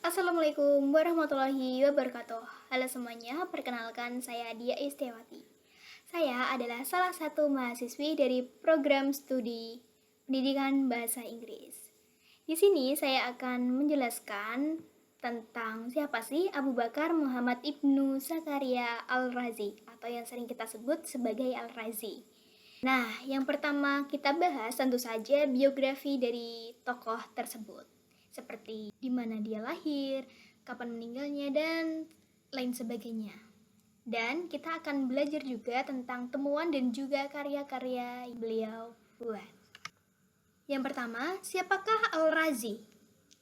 Assalamualaikum warahmatullahi wabarakatuh. Halo semuanya, perkenalkan saya Dia Istiawati. Saya adalah salah satu mahasiswi dari program studi pendidikan bahasa Inggris. Di sini saya akan menjelaskan tentang siapa sih Abu Bakar Muhammad Ibnu Zakaria Al-Razi atau yang sering kita sebut sebagai Al-Razi. Nah, yang pertama kita bahas tentu saja biografi dari tokoh tersebut, seperti di mana dia lahir, kapan meninggalnya, dan lain sebagainya. Dan kita akan belajar juga tentang temuan dan juga karya-karya yang beliau buat. Yang pertama, siapakah Al-Razi?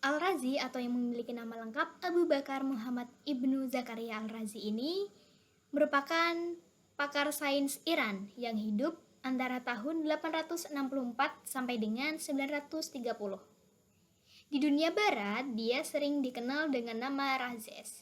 Al-Razi atau yang memiliki nama lengkap Abu Bakar Muhammad Ibnu Zakaria Al-Razi ini merupakan pakar sains Iran yang hidup antara tahun 864 sampai dengan 930. Di dunia barat, dia sering dikenal dengan nama Razes.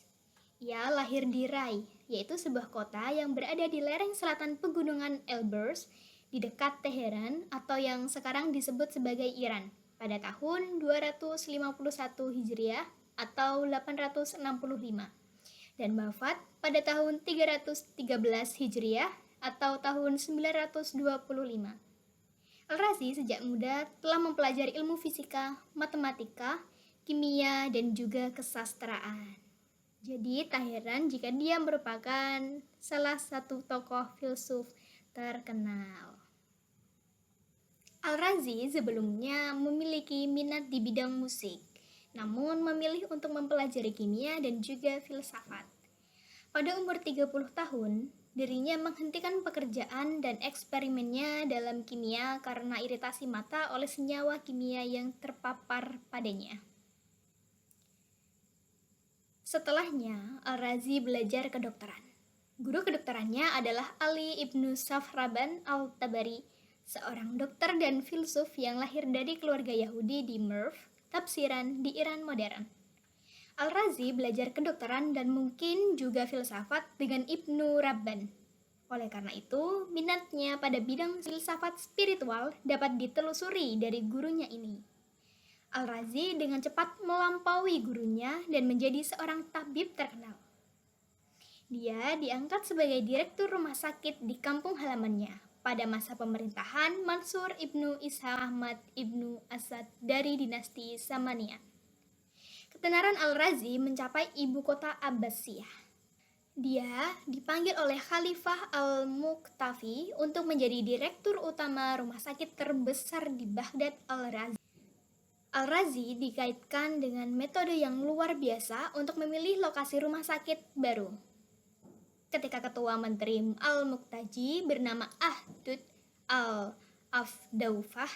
Ia lahir di Rai, yaitu sebuah kota yang berada di lereng selatan pegunungan Elbrus di dekat Teheran atau yang sekarang disebut sebagai Iran pada tahun 251 Hijriah atau 865 dan wafat pada tahun 313 Hijriah atau tahun 925. Al-Razi sejak muda telah mempelajari ilmu fisika, matematika, kimia, dan juga kesastraan. Jadi tak heran jika dia merupakan salah satu tokoh filsuf terkenal. Al-Razi sebelumnya memiliki minat di bidang musik, namun memilih untuk mempelajari kimia dan juga filsafat. Pada umur 30 tahun, dirinya menghentikan pekerjaan dan eksperimennya dalam kimia karena iritasi mata oleh senyawa kimia yang terpapar padanya. Setelahnya, Al-Razi belajar kedokteran. Guru kedokterannya adalah Ali ibnu Safraban al-Tabari, seorang dokter dan filsuf yang lahir dari keluarga Yahudi di Merv, Tafsiran di Iran modern. Al-Razi belajar kedokteran dan mungkin juga filsafat dengan Ibnu Rabban. Oleh karena itu, minatnya pada bidang filsafat spiritual dapat ditelusuri dari gurunya ini. Al-Razi dengan cepat melampaui gurunya dan menjadi seorang tabib terkenal. Dia diangkat sebagai direktur rumah sakit di kampung halamannya pada masa pemerintahan Mansur ibnu Ishaq Ahmad ibnu Asad dari dinasti Samaniyah. Ketenaran Al-Razi mencapai ibu kota Abbasiyah. Dia dipanggil oleh Khalifah Al-Muqtafi untuk menjadi direktur utama rumah sakit terbesar di Baghdad. Al-Razi dikaitkan dengan metode yang luar biasa untuk memilih lokasi rumah sakit baru. Ketika ketua menteri Al-Muqtaji bernama Ahdud Al-Afdaufah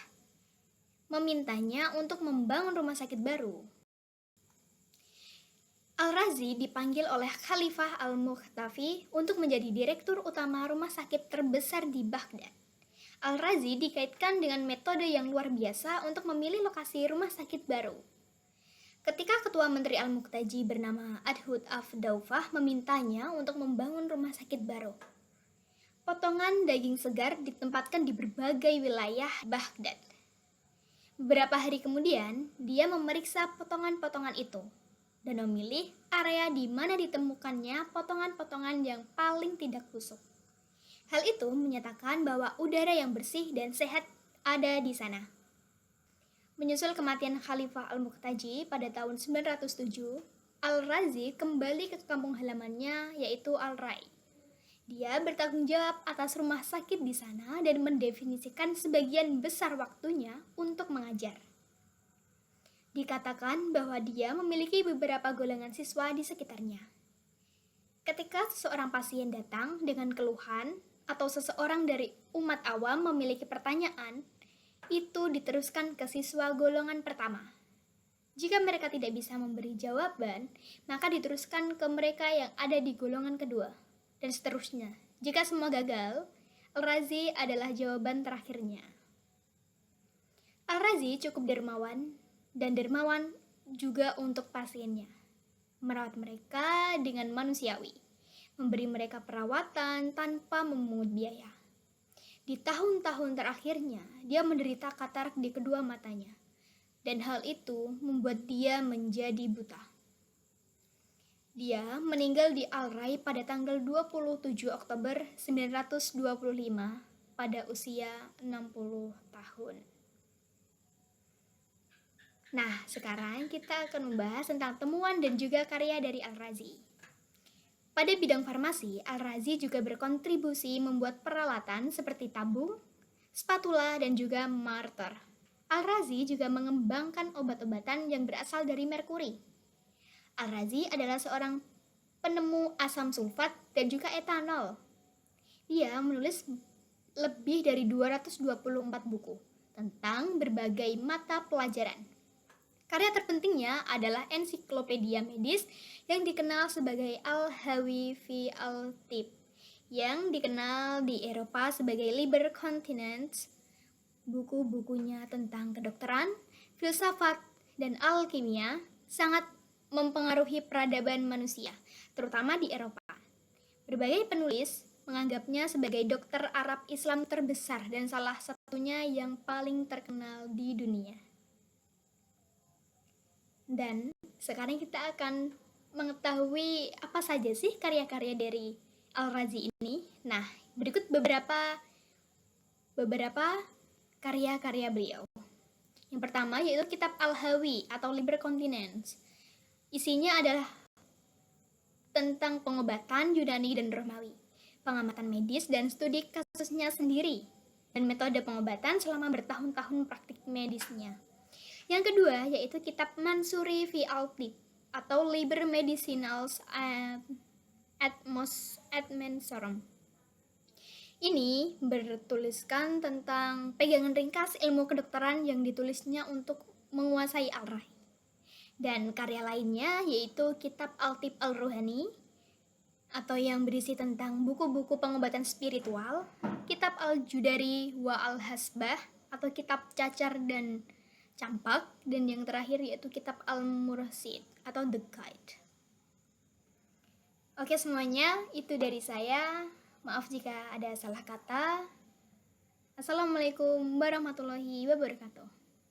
memintanya untuk membangun rumah sakit baru, Al-Razi dipanggil oleh Khalifah Al-Muqtafi untuk menjadi direktur utama rumah sakit terbesar di Baghdad. Al-Razi dikaitkan dengan metode yang luar biasa untuk memilih lokasi rumah sakit baru. Ketika ketua menteri Al-Muqtaji bernama Adhud Afdaufah memintanya untuk membangun rumah sakit baru, potongan daging segar ditempatkan di berbagai wilayah Baghdad. Beberapa hari kemudian, dia memeriksa potongan-potongan itu dan memilih area di mana ditemukannya potongan-potongan yang paling tidak busuk. Hal itu menyatakan bahwa udara yang bersih dan sehat ada di sana. Menyusul kematian Khalifah Al-Muqtaji pada tahun 907, Al-Razi kembali ke kampung halamannya yaitu Al-Rai. Dia bertanggung jawab atas rumah sakit di sana dan mendefinisikan sebagian besar waktunya untuk mengajar. Dikatakan bahwa dia memiliki beberapa golongan siswa di sekitarnya. Ketika seseorang pasien datang dengan keluhan atau seseorang dari umat awam memiliki pertanyaan, itu diteruskan ke siswa golongan pertama. Jika mereka tidak bisa memberi jawaban, maka diteruskan ke mereka yang ada di golongan kedua, dan seterusnya. Jika semua gagal, Al-Razi adalah jawaban terakhirnya. Al-Razi cukup dermawan, dan dermawan juga untuk pasiennya. Merawat mereka dengan manusiawi, memberi mereka perawatan tanpa memungut biaya. Di tahun-tahun terakhirnya, dia menderita katarak di kedua matanya, dan hal itu membuat dia menjadi buta. Dia meninggal di Al-Rai pada tanggal 27 Oktober 925 pada usia 60 tahun. Nah, sekarang kita akan membahas tentang temuan dan juga karya dari Al-Razi. Pada bidang farmasi, Al-Razi juga berkontribusi membuat peralatan seperti tabung, spatula, dan juga marter. Al-Razi juga mengembangkan obat-obatan yang berasal dari merkuri. Al-Razi adalah seorang penemu asam sulfat dan juga etanol. Dia menulis lebih dari 224 buku tentang berbagai mata pelajaran. Karya terpentingnya adalah ensiklopedia medis yang dikenal sebagai Al-Hawi fi Al-Tib, yang dikenal di Eropa sebagai Liber Continens. Buku-bukunya tentang kedokteran, filsafat, dan alkimia sangat mempengaruhi peradaban manusia, terutama di Eropa. Berbagai penulis menganggapnya sebagai dokter Arab Islam terbesar dan salah satunya yang paling terkenal di dunia. Dan sekarang kita akan mengetahui apa saja sih karya-karya dari Al-Razi ini. Nah, berikut beberapa karya-karya beliau. Yang pertama yaitu kitab Al-Hawi atau Liber Continens. Isinya adalah tentang pengobatan Yunani dan Romawi, pengamatan medis dan studi kasusnya sendiri, dan metode pengobatan selama bertahun-tahun praktik medisnya. Yang kedua yaitu kitab Mansuri fi Al-Tib atau Liber Medicinals Atmosorum. Ini bertuliskan tentang pegangan ringkas ilmu kedokteran yang ditulisnya untuk menguasai Al-Rai. Dan karya lainnya yaitu kitab Al-Tib Al-Ruhani atau yang berisi tentang buku-buku pengobatan spiritual, kitab Al-Judari wa Al-Hasbah atau kitab cacar dan campak, dan yang terakhir yaitu kitab Al-Mursid atau The Guide. Oke semuanya, itu dari saya. Maaf jika ada salah kata. Assalamualaikum warahmatullahi wabarakatuh.